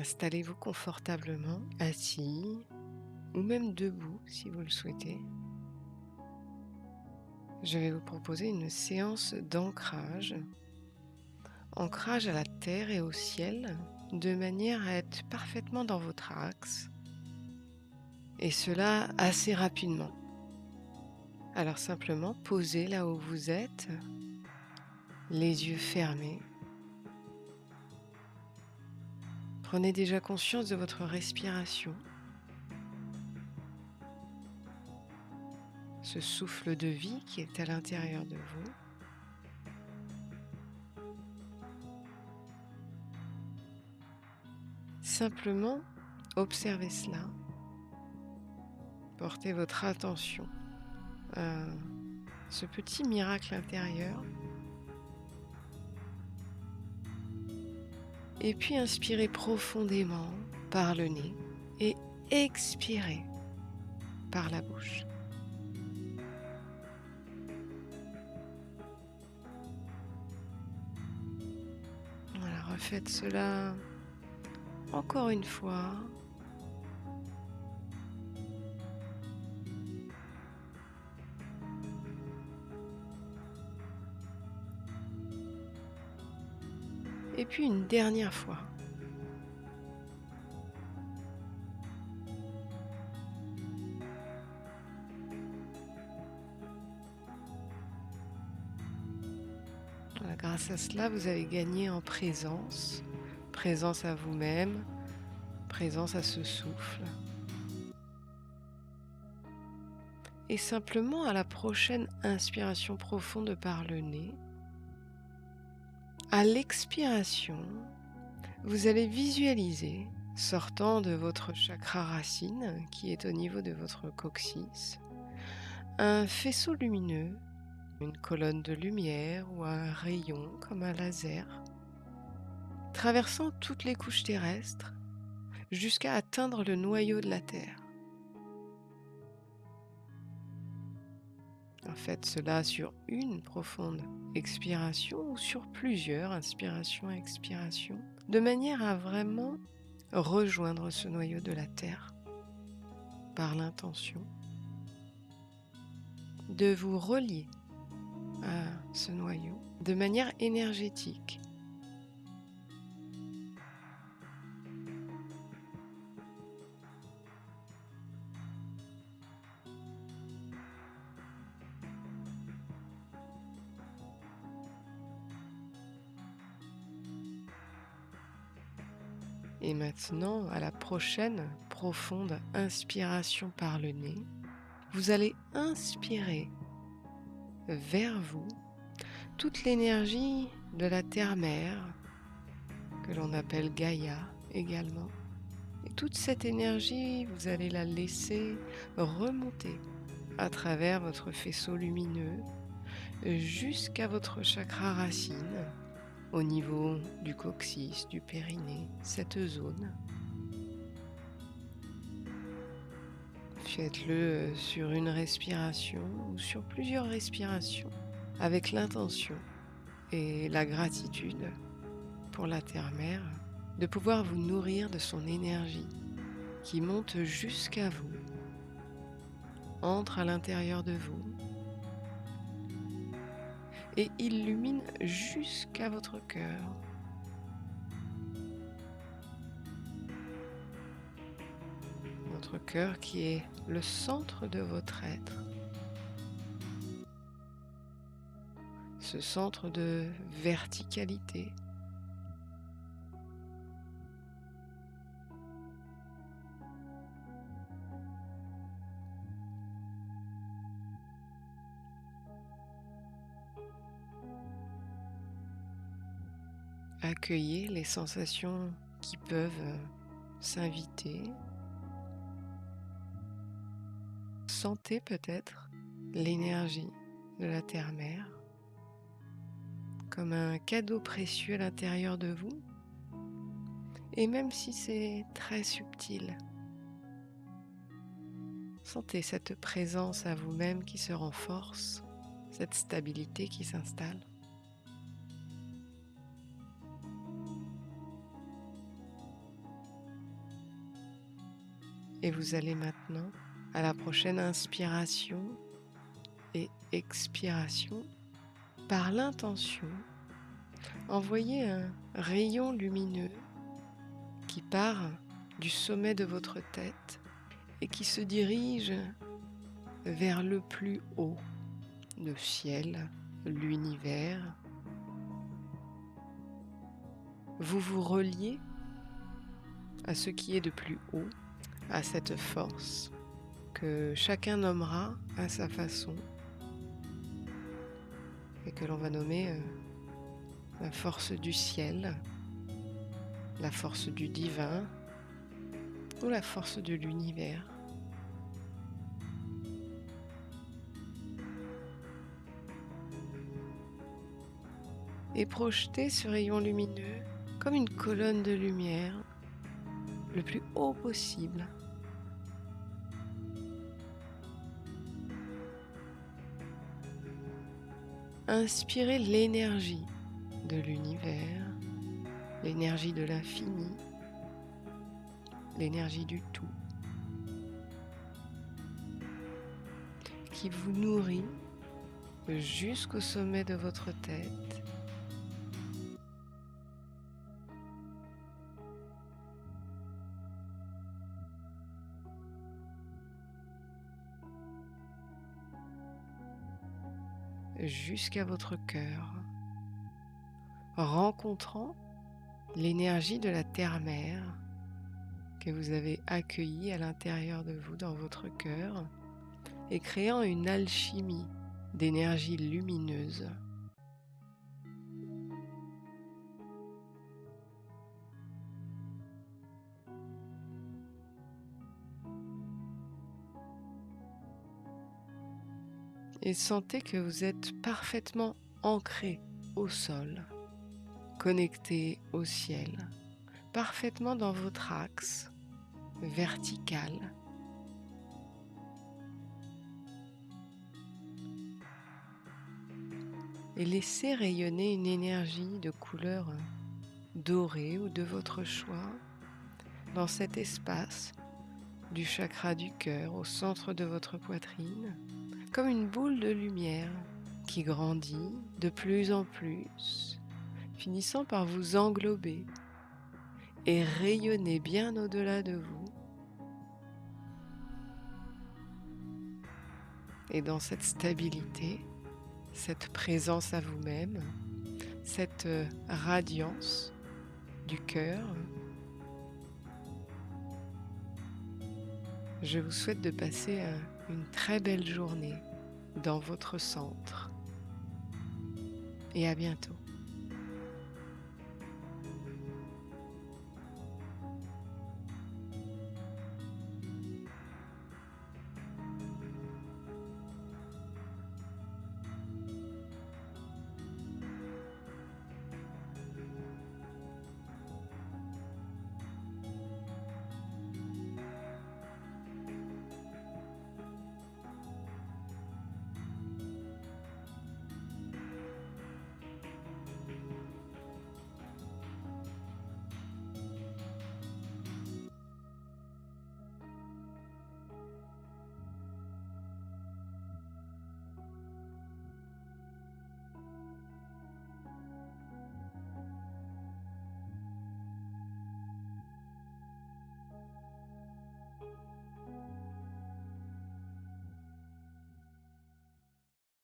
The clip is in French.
Installez-vous confortablement, assis ou même debout si vous le souhaitez. Je vais vous proposer une séance d'ancrage, ancrage à la terre et au ciel, de manière à être parfaitement dans votre axe, et cela assez rapidement. Alors simplement, posez là où vous êtes, les yeux fermés. Prenez déjà conscience de votre respiration, ce souffle de vie qui est à l'intérieur de vous. Simplement, observez cela. Portez votre attention à ce petit miracle intérieur. Et puis inspirez profondément par le nez et expirez par la bouche. Voilà, refaites cela encore une fois. Et puis une dernière fois. Voilà, grâce à cela, vous avez gagné en présence, présence à vous-même, présence à ce souffle. Et simplement à la prochaine inspiration profonde par le nez, à l'expiration, vous allez visualiser, sortant de votre chakra racine, qui est au niveau de votre coccyx, un faisceau lumineux, une colonne de lumière ou un rayon comme un laser, traversant toutes les couches terrestres jusqu'à atteindre le noyau de la Terre. Faites cela sur une profonde expiration ou sur plusieurs inspirations et expirations, de manière à vraiment rejoindre ce noyau de la Terre par l'intention de vous relier à ce noyau de manière énergétique. Et maintenant, à la prochaine profonde inspiration par le nez, vous allez inspirer vers vous toute l'énergie de la terre-mère, que l'on appelle Gaïa également. Et toute cette énergie, vous allez la laisser remonter à travers votre faisceau lumineux jusqu'à votre chakra racine, au niveau du coccyx, du périnée, cette zone. Faites-le sur une respiration ou sur plusieurs respirations avec l'intention et la gratitude pour la terre-mère de pouvoir vous nourrir de son énergie qui monte jusqu'à vous, entre à l'intérieur de vous et illumine jusqu'à votre cœur. Votre cœur qui est le centre de votre être, ce centre de verticalité. Accueillez les sensations qui peuvent s'inviter. Sentez peut-être l'énergie de la terre-mère comme un cadeau précieux à l'intérieur de vous. Et même si c'est très subtil, sentez cette présence à vous-même qui se renforce, cette stabilité qui s'installe. Et vous allez maintenant, à la prochaine inspiration et expiration, par l'intention, envoyer un rayon lumineux qui part du sommet de votre tête et qui se dirige vers le plus haut, le ciel, l'univers. Vous vous reliez à ce qui est de plus haut, à cette force que chacun nommera à sa façon et que l'on va nommer la force du ciel, la force du divin ou la force de l'univers. Et projetez ce rayon lumineux comme une colonne de lumière le plus haut possible. Inspirez l'énergie de l'univers, l'énergie de l'infini, l'énergie du tout, qui vous nourrit jusqu'au sommet de votre tête. Jusqu'à votre cœur, rencontrant l'énergie de la terre-mère que vous avez accueillie à l'intérieur de vous, dans votre cœur, et créant une alchimie d'énergie lumineuse. Et sentez que vous êtes parfaitement ancré au sol, connecté au ciel, parfaitement dans votre axe vertical. Et laissez rayonner une énergie de couleur dorée ou de votre choix dans cet espace du chakra du cœur au centre de votre poitrine, comme une boule de lumière qui grandit de plus en plus, finissant par vous englober et rayonner bien au-delà de vous. Et dans cette stabilité, cette présence à vous-même, cette radiance du cœur, je vous souhaite de passer une très belle journée dans votre centre. Et à bientôt.